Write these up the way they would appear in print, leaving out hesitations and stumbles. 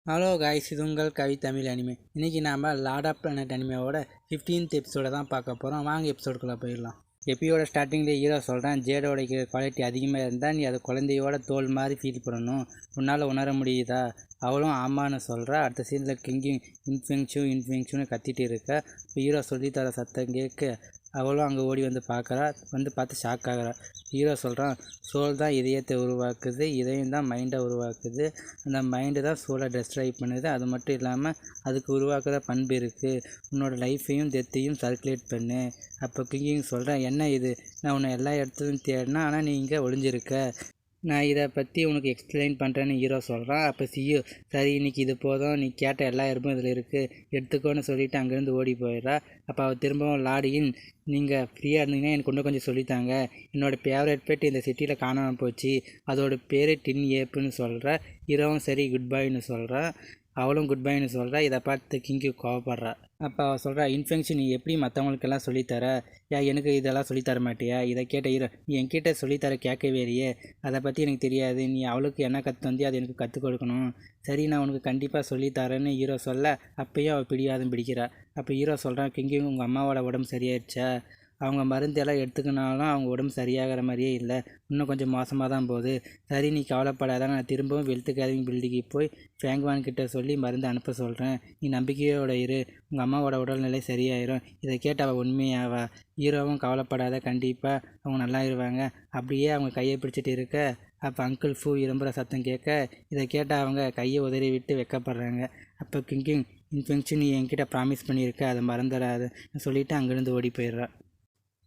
Hello guys, இது உங்கள் கவி Tamil anime. இன்றைக்கி நாம் லார்ட் ஆஃப் பிளானட் அனிமேவோட 15th எபிசோடை தான் பார்க்க போகிறோம். வாங்க எபிசோடுக்குள்ளே போயிடலாம். எப்பியோட ஸ்டார்டிங்கில் ஹீரோ சொல்கிறேன், ஜேடோட குவாலிட்டி அதிகமாக இருந்தால் நீ அது குழந்தையோட தோல் மாதிரி ஃபீல் பண்ணணும், உன்னால் உணர முடியுதா? அவளும் ஆமான்னு சொல்கிறா. அடுத்த சீனில் கிங்கிங் இன்ஃபெங்ஷுன்னு கத்திட்டு இருக்க. இப்போ ஹீரோ சொல்லித்தர சத்தம் கேட்க அவளும் அங்கே ஓடி வந்து பார்த்து ஷாக் ஆகிறா. ஹீரோ சொல்கிறான், சோல் தான் இதயத்தை உருவாக்குது, இதயம் தான் மைண்டை உருவாக்குது, அந்த மைண்டு தான் சோலை டெஸ்ட்ராய் பண்ணுது. அது மட்டும் இல்லாமல் அதுக்கு உருவாக்குற பண்பு இருக்குது, உன்னோட லைஃப்பையும் டெத்தையும் சர்க்குலேட் பண்ணு. அப்போ கிங்கிங் சொல்கிறேன், என்ன இது, நான் உன்னை எல்லா இடத்துலையும் தேடினா, ஆனால் நீ இங்கே ஒளிஞ்சிருக்க, நான் இதை பற்றி உனக்கு எக்ஸ்பிளைன் பண்ணுறேன்னு ஹீரோ சொல்கிறான். அப்போ சியு, சரி இன்னைக்கு இது போதும், நீ கேட்ட எல்லா இடமும் இதில் இருக்குது, எடுத்துக்கோன்னு சொல்லிவிட்டு அங்கேருந்து ஓடி போயிடுறா. அப்போ அவள் திரும்பவும் லாடியின், நீங்கள் ஃப்ரீயாக இருந்தீங்கன்னா எனக்கு இன்னும் கொஞ்சம் சொல்லித்தாங்க, என்னோடய ஃபேவரட் பெட் இந்த சிட்டியில் காணாமல் போச்சு, அதோட பேர் டின் ஏப்புன்னு சொல்கிறா. ஹீரோவும் சரி குட் பைன்னு சொல்கிறா. அவளும் குட் பைன்னு சொல்கிறா. இதை பார்த்து கிங்கு கோவப்படுறா. அப்போ அவள் சொல்கிறா, இன்ஃபெக்ஷன் நீ எப்படி மற்றவங்களுக்கெல்லாம் சொல்லித்தர, எனக்கு இதெல்லாம் சொல்லித்தர மாட்டியா? இதை கேட்ட ஹீரோ, நீ என்கிட்ட சொல்லித்தர கேட்கவே இல்லையே, அதை பற்றி எனக்கு தெரியாது, நீ அவளுக்கு என்ன கற்று வந்தியோ அதை எனக்கு கற்றுக் கொடுக்கணும், சரி நான் உனக்கு கண்டிப்பாக சொல்லித்தரேன்னு ஹீரோ சொல்ல, அப்பயும் அவள் பிடிவாதம் பிடிக்கிறா. அப்போ ஹீரோ சொல்கிறான், கிங்கு உங்கள் அம்மாவோட உடம்பு சரியாயிடுச்சா? அவங்க மருந்து எல்லாம் எடுத்துக்கினாலும் அவங்க உடம்பு சரியாகிற மாதிரியே இல்லை, இன்னும் கொஞ்சம் மோசமாக தான் போகுது. சரி நீ கவலைப்படாத, நான் திரும்பவும் வெல்த் கேரிங் பில்டிங்கு போய் ஃப்ராங்க்வான் கிட்ட சொல்லி மருந்து அனுப்ப சொல்கிறேன், நீ நம்பிக்கையோட இரு, உங்கள் அம்மாவோட உடல்நிலை சரியாயிரும். இதை கேட்டு அவள் உண்மையாவா? ஹீரோவும் கவலைப்படாத, கண்டிப்பாக அவங்க நல்லா இருவாங்க. அப்படியே அவங்க கையை பிடிச்சிட்டு இருக்க. அப்போ அங்கிள் ஃபூ இரும்புற சத்தம் கேட்க, இதை கேட்ட அவங்க கையை உதறி விட்டு வெக்கப்படுறாங்க. அப்போ கிங்கிங், இன்ஃபெக்ஷன் நீ என்கிட்ட ப்ராமிஸ் பண்ணியிருக்க, அதை மறந்துடாது சொல்லிவிட்டு அங்கேருந்து ஓடி போயிடுறா.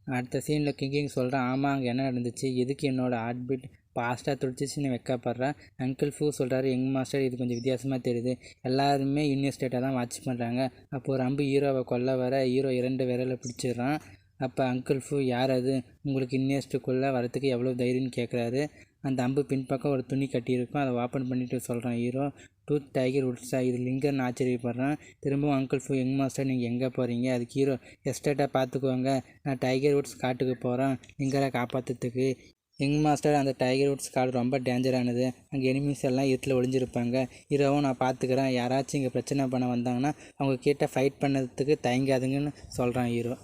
அடுத்த சீனில் கிங்கிங் சொல்கிறான், ஆமாம் அங்கே என்ன நடந்துச்சு, எதுக்கு என்னோடய ஹார்ட் பீட் ஃபாஸ்ட்டாக துடிச்சிச்சின்னு வைக்கப்படுறேன். அங்கிள் ஃபூ சொல்கிறாரு, யங் மாஸ்டர் இது கொஞ்சம் வித்தியாசமாக தெரியுது, எல்லாருமே யூனியன் ஸ்டேட்டாக தான் வாட்ச் பண்ணுறாங்க. அப்போ ஒரு அம்பு ஹீரோவை கொல்ல வர ஹீரோ 2 விரலை பிடிச்சிடுறான். அப்போ அங்கிள் ஃபூ, யார் அது, உங்களுக்கு இன்வெஸ்ட்டுக்குள்ளே வரத்துக்கு எவ்வளோ தைரியம்னு கேட்குறாரு. அந்த அம்பு பின்பக்கம் ஒரு துணி கட்டியிருக்கும், அதை ஓப்பன் பண்ணிவிட்டு சொல்கிறான் ஹீரோ, டூத் டைகர் உட்ஸா, இது லிங்கர்னு ஆச்சரியப்படுறான். திரும்பவும் அங்கிள் ஃபூ, யங் மாஸ்டர் நீங்கள் எங்கே போகிறீங்க? அதுக்கு ஹீரோ, எஸ்டேட்டாக பார்த்துக்குவாங்க, நான் டைகர் உட்ஸ் காட்டுக்கு போகிறேன் லிங்கரை காப்பாற்றுறதுக்கு. யங் மாஸ்டர், அந்த டைகர் உட்ஸ் காடு ரொம்ப டேஞ்சரானது, அங்கே எனிமீஸ் எல்லாம் இருட்டில் ஒளிஞ்சிருப்பாங்க, ஹீரோவும் நான் பார்த்துக்கிறேன், யாராச்சும் இங்கே பிரச்சனை பண்ண வந்தாங்கன்னா அவங்க கிட்ட ஃபைட் பண்ணதுக்கு தயங்காதுங்கன்னு சொல்கிறான் ஹீரோ.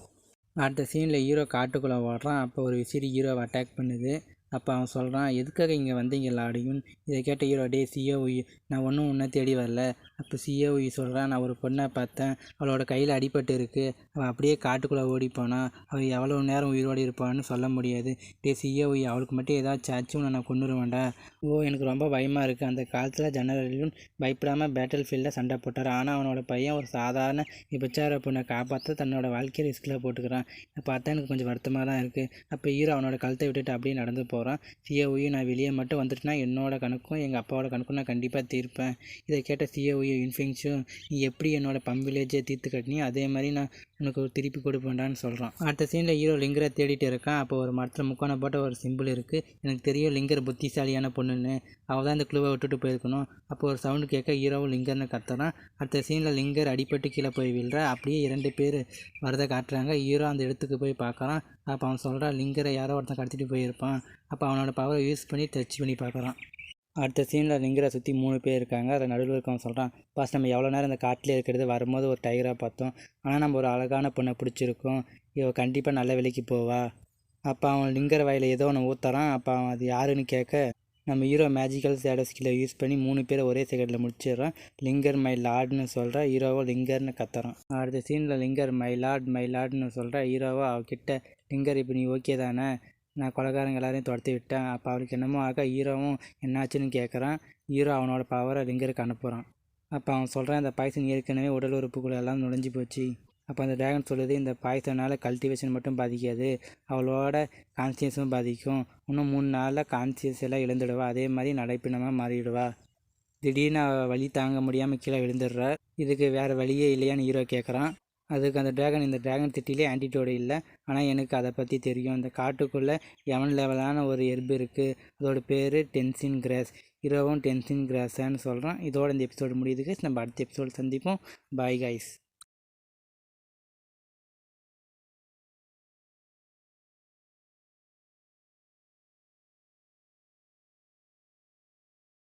அடுத்த சீனில் ஹீரோ காட்டுக்குள்ளே ஓடுறான். அப்போ ஒரு விசிறி ஹீரோவை அட்டாக் பண்ணுது. அப்போ அவன் சொல்கிறான், எதுக்காக இங்கே வந்தீங்களா அப்படின்னு. இதை கேட்ட ஹீரோ, டே சிஓஇ, நான் ஒன்றும் உன்னை தேடி வரல. அப்போ சிஓஇ சொல்கிறான், நான் ஒரு பொண்ணை பார்த்தேன், அவளோட கையில் அடிபட்டு இருக்குது, அவள் அப்படியே காட்டுக்குள்ளே ஓடி போனான், அவள் எவ்வளோ நேரம் உயிரோடு இருப்பான்னு சொல்ல முடியாது. டே சிஓஇ, அவளுக்கு மட்டும் ஏதாச்சும் ஆச்சும் நான் கொண்டுருவேன்டா. எனக்கு ரொம்ப பயமாக இருக்குது. அந்த காலத்தில் ஜெனரலும் பயப்படாமல் பேட்டில் ஃபீல்டில் சண்டை போட்டார், ஆனால் அவனோட பையன் ஒரு சாதாரண விபச்சார பொண்ணை காப்பாற்ற தன்னோட வாழ்க்கையை ரிஸ்கில் போட்டுக்கிறான். இதை பார்த்தா எனக்கு கொஞ்சம் வருத்தமாக தான் இருக்குது. அப்போ ஹீரோ அவனோட கழுத்தை விட்டுட்டு அப்படியே நடந்து போகிறான். சிஓஇ, நான் வெளியே மட்டும் வந்துட்டுனா என்னோட கணக்கும் எங்கள் அப்பாவோட கணக்கும் நான் கண்டிப்பாக தீர்ப்பேன். இதை கேட்ட சிஓஇ, இன்ஃபெக்ஷன் நீ எப்படி என்னோட பம் வில்லேஜை தீர்த்து கட்டினியோ அதே மாதிரி நான் உனக்கு திருப்பி கொடுப்பேன்டான்னு சொல்கிறான். அடுத்த சீனில் ஹீரோ லிங்கரை தேடிட்டு இருக்கான். அப்போ ஒரு மரத்தில் முக்கோணம் போட்ட ஒரு சிம்பிள் இருக்குது. எனக்கு தெரியும் லிங்கர் புத்திசாலியான பொண்ணுன்னு, அவள் தான் இந்த குழுவை விட்டுட்டு போயிருக்கணும். அப்போ ஒரு சவுண்டு கேட்க ஹீரோவும் லிங்கர்னு கத்துறான். அடுத்த சீனில் லிங்கர் அடிபட்டு கீழே போய் விழுற. அப்படியே 2 பேர் வரதை காட்டுறாங்க. ஹீரோ அந்த இடத்துக்கு போய் பார்க்குறான். அப்போ அவன் சொல்கிறான், லிங்கரை யாரோ ஒருத்தன் கடத்திட்டு போயிருப்பான். அப்போ அவனோட பவரை யூஸ் பண்ணி டச் பண்ணி பார்க்குறான். அடுத்த சீனில் லிங்கரை சுற்றி 3 பேர் இருக்காங்க. அதில் நடுவில் இருக்கவன் சொல்கிறான், பாஸ் நம்ம எவ்வளோ நேரம் இந்த காட்டிலே இருக்கிறது, வரும்போது ஒரு டைகராக பார்த்தோம், ஆனால் நம்ம ஒரு அழகான பொண்ணை பிடிச்சிருக்கோம், இவள் கண்டிப்பாக நல்ல விலைக்கு போவா. அப்போ அவன் லிங்கர் வாயில் ஏதோ ஒன்று ஊற்றுறான். அப்போ அவன் அது யாருன்னு கேட்க, நம்ம ஹீரோ மேஜிக்கல் ஷேடோ ஸ்கில்லை யூஸ் பண்ணி 3 பேரை ஒரே செகண்டில் முடிச்சிடுறான். லிங்கர் மை லார்ட்னு சொல்கிறா. ஹீரோவோ லிங்கர்னு கத்துறான். அடுத்த சீனில் லிங்கர் மை லார்ட்னு சொல்கிறா. ஹீரோவோ அவகிட்ட, லிங்கர் இப்போ நீ ஓகே தானே, நான் கொலைகாரங்க எல்லாரையும் துரத்தி விட்டேன். அப்போ அவளுக்கு என்னமோ ஆக ஹீரோவும் என்னாச்சுன்னு கேட்குறான். ஹீரோ அவனோட பவரை லிங்கருக்கு அனுப்புகிறான். அப்போ அவன் சொல்கிறான், இந்த பாய்சன் ஏற்கனவே உடல் உறுப்புக்குள்ள எல்லாம் நுழைஞ்சி போச்சு. அப்போ அந்த டிராகன் சொல்லுது, இந்த பாய்சனால் கல்டிவேஷன் மட்டும் பாதிக்காது, அவளோட கான்சியஸும் பாதிக்கும், இன்னும் 3 நாளில் கான்சியஸ் எல்லாம் இழந்துடுவா, அதே மாதிரி நடைப்பிணமாக மாறிடுவா. திடீர்னு வலி தாங்க முடியாமல் கீழே விழுந்துடுறா. இதுக்கு வேறு வழியே இல்லையான்னு ஹீரோ கேட்குறான். அதுக்கு அந்த இந்த டிராகன் திட்டிலே ஆன்டிடோடு இல்லை, ஆனால் எனக்கு அதை பற்றி தெரியும், இந்த காட்டுக்குள்ளே எவன் லெவலான ஒரு எறும்பு இருக்குது, அதோட பேர் டென்சின் கிராஸ். ஹீரோவும் டென்சின் கிராஸான்னு சொல்கிறான். இதோட இந்த எபிசோடு முடியுது கைஸ். நம்ம அடுத்த எபிசோடு சந்திப்போம். Bye guys.